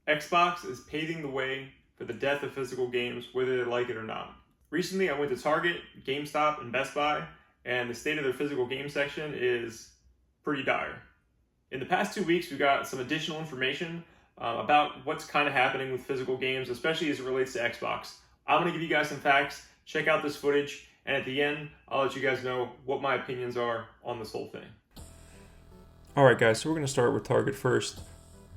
Xbox is paving the way for the death of physical games, whether they like it or not. Recently, I went to Target, GameStop, and Best Buy, and the state of their physical game section is pretty dire. In the past 2 weeks, we got some additional information about what's kind of happening with physical games, especially as it relates to Xbox. I'm going to give you guys some facts, check out this footage, and at the end, I'll let you guys know what my opinions are on this whole thing. Alright guys, so we're going to start with Target first.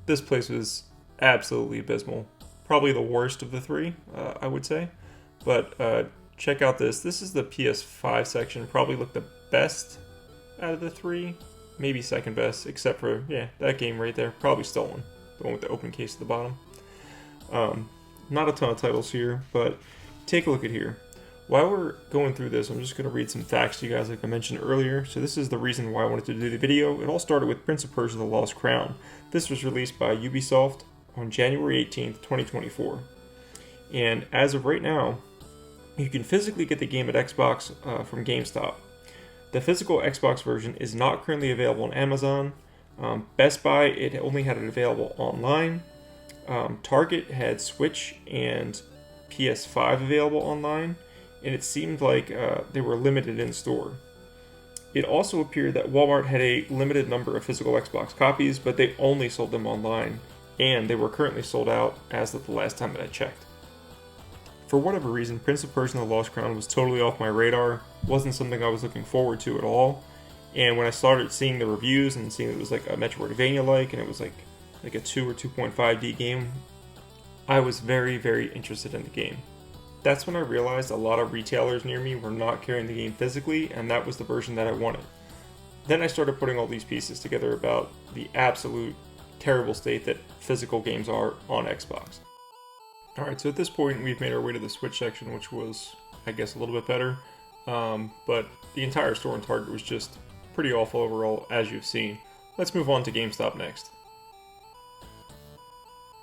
This place was absolutely abysmal. Probably the worst of the three, I would say. But check out this. This is the PS5 section. Probably looked the best out of the three. Maybe second best, except for, that game right there. Probably stolen. The one with the open case at the bottom. Not a ton of titles here, but take a look at here. While we're going through this, I'm just going to read some facts to you guys like I mentioned earlier. So this is the reason why I wanted to do the video. It all started with Prince of Persia: The Lost Crown. This was released by Ubisoft on January 18th, 2024. And as of right now, you can physically get the game at Xbox from GameStop. The physical Xbox version is not currently available on Amazon. Best Buy, it only had it available online. Target had Switch and PS5 available online, and it seemed like they were limited in store. It also appeared that Walmart had a limited number of physical Xbox copies, but they only sold them online, and they were currently sold out as of the last time that I checked. For whatever reason, Prince of Persia: The Lost Crown was totally off my radar. Wasn't something I was looking forward to at all. And when I started seeing the reviews and seeing it was like a Metroidvania-like, and it was like a 2 or 2.5D game, I was very, very interested in the game. That's when I realized a lot of retailers near me were not carrying the game physically, and that was the version that I wanted. Then I started putting all these pieces together about the absolute terrible state that physical games are on Xbox. Alright, so at this point we've made our way to the Switch section, which was, I guess, a little bit better. But the entire store in Target was just pretty awful overall, as you've seen. Let's move on to GameStop next.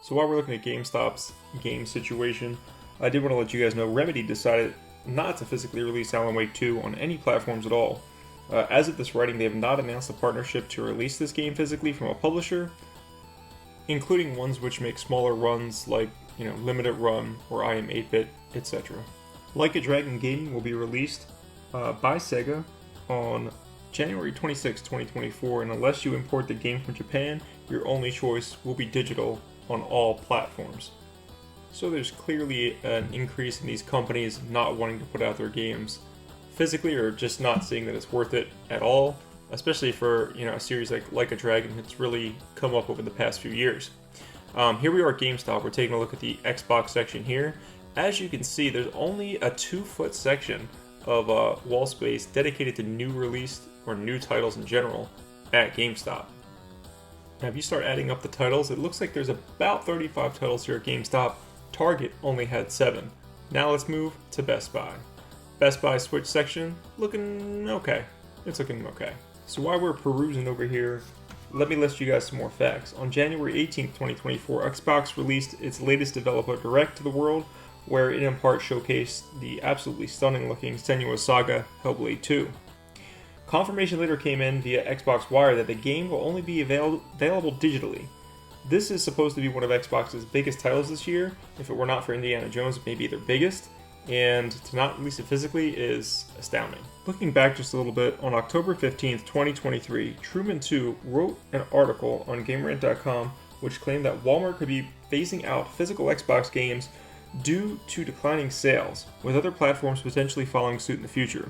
So while we're looking at GameStop's game situation, I did want to let you guys know Remedy decided not to physically release Alan Wake 2 on any platforms at all. As of this writing, they have not announced a partnership to release this game physically from a publisher, including ones which make smaller runs like, Limited Run or I Am 8-Bit, etc. Like a Dragon Gaming will be released by Sega on January 26, 2024, and unless you import the game from Japan, your only choice will be digital on all platforms. So there's clearly an increase in these companies not wanting to put out their games physically, or just not seeing that it's worth it at all, especially for a series like a Dragon that's really come up over the past few years. Here we are at GameStop. We're taking a look at the Xbox section here. As you can see, there's only a 2-foot section of wall space dedicated to new released or new titles in general at GameStop. Now, if you start adding up the titles, it looks like there's about 35 titles here at GameStop. Target only had 7. Now let's move to Best Buy. Best Buy Switch section, looking okay. It's looking okay. So while we're perusing over here, let me list you guys some more facts. On January 18th, 2024, Xbox released its latest developer direct to the world, where it in part showcased the absolutely stunning looking Senua's Saga Hellblade 2. Confirmation later came in via Xbox Wire that the game will only be available digitally. This is supposed to be one of Xbox's biggest titles this year. If it were not for Indiana Jones, it may be their biggest, and to not release it physically is astounding. Looking back just a little bit, on October 15th, 2023, Truman2 wrote an article on GameRant.com which claimed that Walmart could be phasing out physical Xbox games due to declining sales, with other platforms potentially following suit in the future.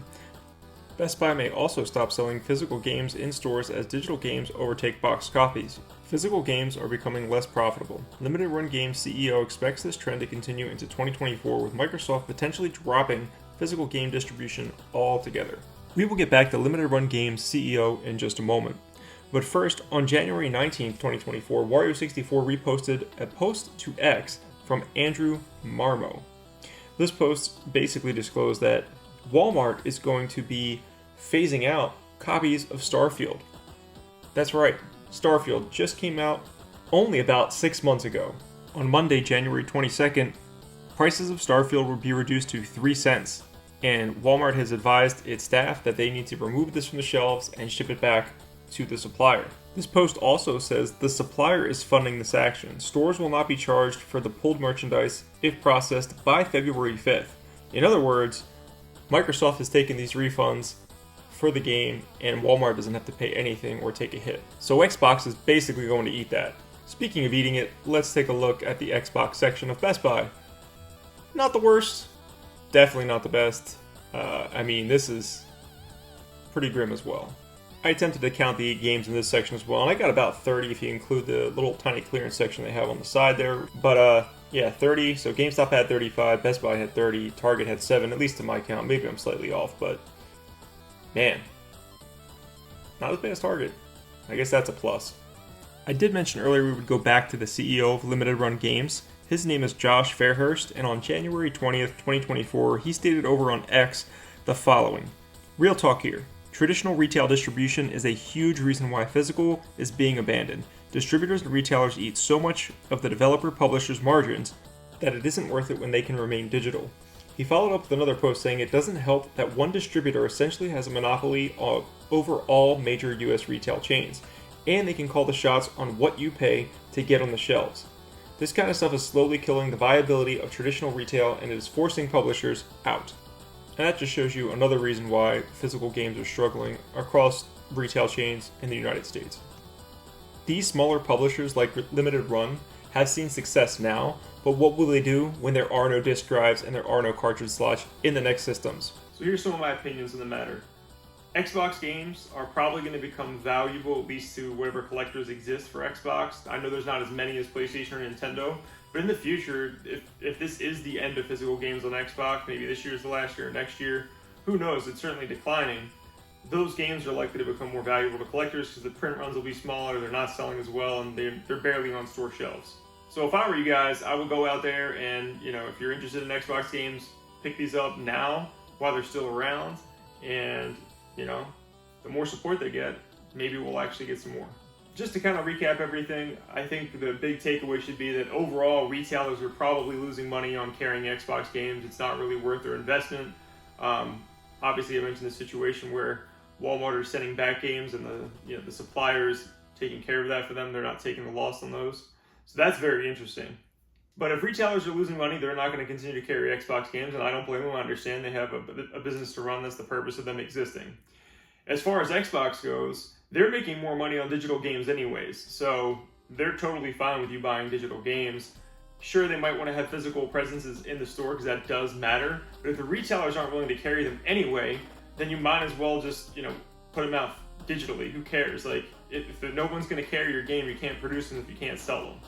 Best Buy may also stop selling physical games in stores as digital games overtake boxed copies. Physical games are becoming less profitable. Limited Run Games CEO expects this trend to continue into 2024, with Microsoft potentially dropping physical game distribution altogether. We will get back to Limited Run Games CEO in just a moment. But first, on January 19th, 2024, Wario64 reposted a post to X from Andrew Marmo. This post basically disclosed that Walmart is going to be phasing out copies of Starfield. That's right, Starfield just came out only about 6 months ago. On Monday, January 22nd, prices of Starfield will be reduced to 3 cents, and Walmart has advised its staff that they need to remove this from the shelves and ship it back to the supplier. This post also says the supplier is funding this action. Stores will not be charged for the pulled merchandise if processed by February 5th. In other words, Microsoft has taken these refunds for the game and Walmart doesn't have to pay anything or take a hit. So Xbox is basically going to eat that. Speaking of eating it, let's take a look at the Xbox section of Best Buy. Not the worst, definitely not the best. This is pretty grim as well. I attempted to count the games in this section as well, and I got about 30 if you include the little tiny clearance section they have on the side there. But 30. So GameStop had 35, Best Buy had 30, Target had 7, at least to my count. Maybe I'm slightly off, but man, not as bad as Target. I guess that's a plus. I did mention earlier we would go back to the CEO of Limited Run Games. His name is Josh Fairhurst, and on January 20th, 2024, he stated over on X the following. Real talk here. Traditional retail distribution is a huge reason why physical is being abandoned. Distributors and retailers eat so much of the developer-publisher's margins that it isn't worth it when they can remain digital. He followed up with another post saying it doesn't help that one distributor essentially has a monopoly over all major US retail chains, and they can call the shots on what you pay to get on the shelves. This kind of stuff is slowly killing the viability of traditional retail and it is forcing publishers out. And that just shows you another reason why physical games are struggling across retail chains in the United States. These smaller publishers like Limited Run have seen success now, but what will they do when there are no disk drives and there are no cartridge slots in the next systems? So here's some of my opinions on the matter. Xbox games are probably going to become valuable, at least to whatever collectors exist for Xbox. I know there's not as many as PlayStation or Nintendo, but in the future, if this is the end of physical games on Xbox, maybe this year is the last year or next year, who knows, it's certainly declining. Those games are likely to become more valuable to collectors because the print runs will be smaller, they're not selling as well, and they're barely on store shelves. So if I were you guys, I would go out there and, if you're interested in Xbox games, pick these up now while they're still around, and the more support they get, maybe we'll actually get some more. Just to kind of recap everything, I think the big takeaway should be that overall, retailers are probably losing money on carrying Xbox games. It's not really worth their investment. Obviously, I mentioned the situation where Walmart are sending back games and the suppliers taking care of that for them. They're not taking the loss on those. So that's very interesting. But if retailers are losing money, they're not going to continue to carry Xbox games, and I don't blame them. I understand they have a business to run. That's the purpose of them existing. As far as Xbox goes, they're making more money on digital games anyways, so they're totally fine with you buying digital games. Sure, they might want to have physical presences in the store because that does matter, but if the retailers aren't willing to carry them anyway, then you might as well just, put them out digitally. Who cares? Like, if no one's going to carry your game, you can't produce them if you can't sell them.